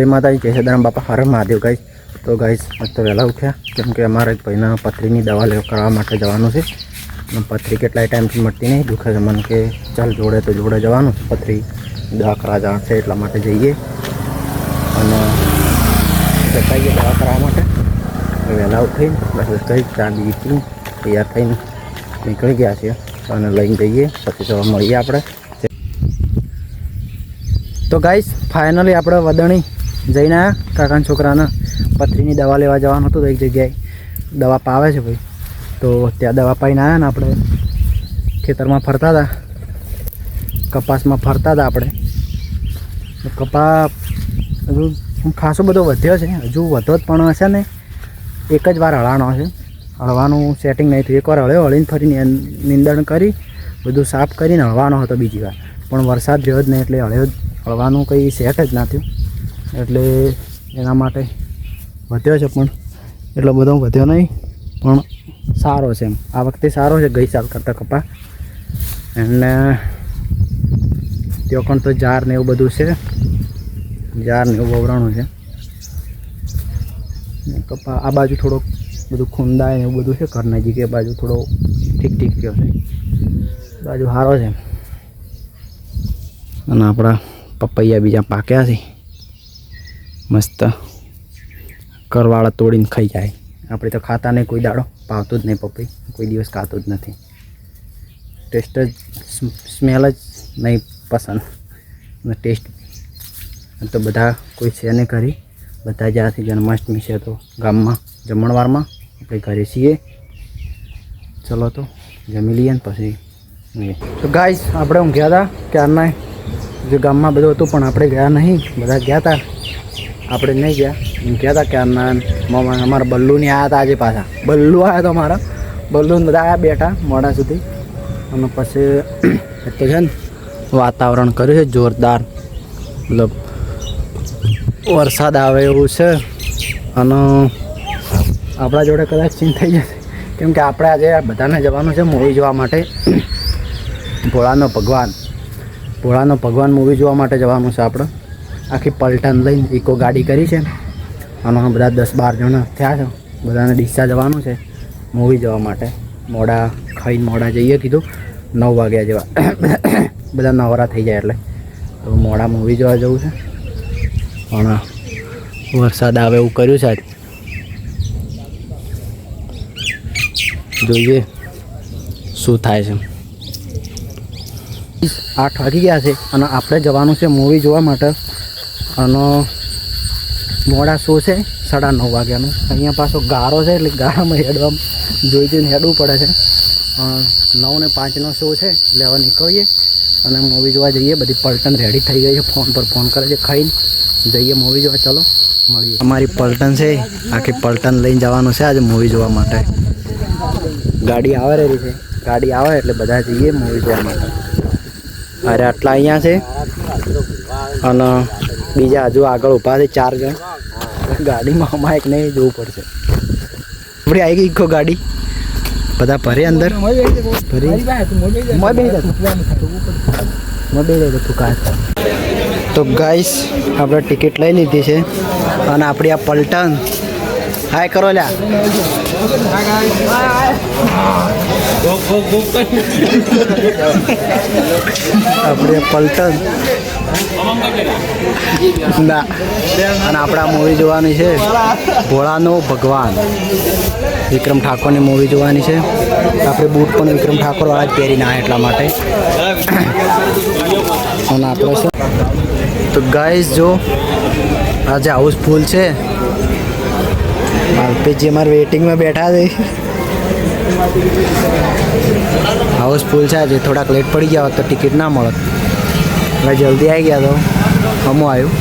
જય માતાજી, જય સદારામ બાપા, હર મહાદેવ ગાઈસ. તો ગાઈસ મસ્ત વહેલા ઉઠ્યા કેમ કે અમારે ભાઈના પથરીની દવા કરવા માટે જવાનું છે. અને પથરી કેટલાય ટાઈમથી મળતી નહીં, દુખે છે મને કે ચાલ જોડે તો જોડે જવાનું છે. પથરી દવા કરવા જવાનું છે એટલા માટે જઈએ અને જતા જઈએ દવા કરવા માટે. વહેલા ઉઠીને બસ કઈ ચા બી પી તૈયાર થઈને નીકળી ગયા છીએ અને લઈને જઈએ. પછી તો મળીએ આપણે. તો ગાઈસ ફાઇનલી આપણે વદણી જઈને આવ્યા. કાકાના છોકરાને પથરીની દવા લેવા જવાનું હતું તો એક જગ્યાએ દવા પાવે છે ભાઈ, તો ત્યાં દવા પાઈને આવ્યા ને આપણે ખેતરમાં ફરતા હતા, કપાસમાં ફરતા હતા આપણે. કપાસ હજુ ખાસો બધો વધ્યો છે, હજુ વધો જ પણ હશે ને એક જ વાર હળાનો હશે. હળવાનું સેટિંગ નહીં થયું. એકવાર હળ્યો, હળીને ફરીને નિંદણ કરી બધું સાફ કરીને હળવાનો હતો બીજી વાર, પણ વરસાદ રહ્યો જ નહીં એટલે હળવાનું કંઈ સેટ જ ના થયું. એટલે એના માટે વધ્યો છે, પણ એટલો બધો વધ્યો નહીં, પણ સારો છે એમ. આ વખતે સારો છે ગઈ સાલ કરતાં કપા. અને ત્યાં પણ તો જાર ને એવું બધું છે, જાર ને એવું વવરાણું છે. કપા આ બાજુ થોડોક બધું ખૂંદાય ને એવું બધું છે. ઘર નજીક એ બાજુ થોડો ઠીક થયો છે, બાજુ સારો છે. અને આપણા પપૈયા બીજા પાક્યા છે મસ્ત, કરવાળા તોડીને ખાઈ જાય. આપણે તો ખાતા નહીં કોઈ દાડો, ભાવતું જ નહીં પપઈ, કોઈ દિવસ ખાતું જ નથી. ટેસ્ટ જ સ્મેલ જ નહીં પસંદ અને ટેસ્ટ તો બધા કોઈ છે નહીં કરી. બધા જ્યાંથી જન્માષ્ટમી છે તો ગામમાં જમણવારમાં આપણે ઘરે છીએ. ચલો તો જમી લઈએ ને પછી. તો ગાઈસ આપણે ઊંઘ્યા હતા ક્યારના, જે ગામમાં બધું હતું પણ આપણે ગયા નહીં. બધા ગયા હતા, આપણે નહીં ગયા. ઊંઘ્યા હતા ક્યારના. અમારા બલ્લુની આવ્યા હતા આજે પાછા. બલ્લુ આવ્યા હતા અમારા, બલ્લુને બધા આવ્યા બેઠા મોડા સુધી. અને પછી તો છે ને વાતાવરણ કર્યું છે જોરદાર, મતલબ વરસાદ આવે એવું છે. અને આપણા જોડે કદાચ સીન થઈ જશે કેમ કે આપણે આજે બધાને જવાનું છે મૂવી જોવા માટે. ભોળાનો ભગવાન મૂવી જોવા માટે જવાનું છે આપણે. આખી પલટન લઈને ઇકો ગાડી કરી છે અને બધા 10-12 જણા થયા છે. બધાને ડીસા જવાનું છે મૂવી જોવા માટે. મોડા ખાઈને મોડા જઈએ કીધું, 9 વાગ્યા જેવા બધા નવરા થઈ જાય એટલે. તો મોડા મૂવી જોવા જવું છે, પણ વરસાદ આવે એવું કર્યું છે આજ. જોઈએ શું થાય છે. 8 વાગી ગયા છે અને આપણે જવાનું છે મૂવી જોવા માટે. અને મોડા શો છે 9:30 વાગ્યાનું. અહીંયા પાછો ગારો છે એટલે ગારામાં હેડવા જોઈને હેડવું પડે છે. 9:05નો શો છે એટલે હવે નીકળીએ અને મૂવી જોવા જઈએ. બધી પલટન રેડી થઈ ગઈ છે, ફોન પર ફોન કરે છે. ખાઈને જઈએ મૂવી જોવા. ચલો મળીએ. અમારી પલટન છે, આખી પલટન લઈને જવાનું છે આજે મૂવી જોવા માટે. ગાડી આવે રહી છે, ગાડી આવે એટલે બધા જઈએ મૂવી જોવા માટે. અરે આટલા અહીંયા છે અને બીજા હજુ આગળ ઊભા છે 4 જણ. ગાડીમાં અમારે એક નહીં જોવું પડશે. આપણી આવી ગઈ ઇકો ગાડી, બધા ભરે અંદર તો ગાઈસ આપણે ટિકિટ લઈ લીધી છે અને આપણી આ પલટન હાય કરો લ્યા. આપણે પલટન ના અને આપણા મૂવી જોવાની છે ભોળાનો ભગવાન. વિક્રમ ઠાકોરની મૂવી જોવાની છે. આપણે બૂટ પણ વિક્રમ ઠાકોરવાળા જ પહેરીને આવ્યા એટલા માટે. અને આપણે છે તો ગાઈસ જો આજે હાઉસફુલ છે. માલપેજી અમારે વેઇટિંગમાં બેઠા છે. હાઉસફુલ છે આજે. થોડાક લેટ પડી ગયા હોત તો ટિકિટ ના મળત. હવે જલ્દી આવી ગયા તો હમું આવ્યું.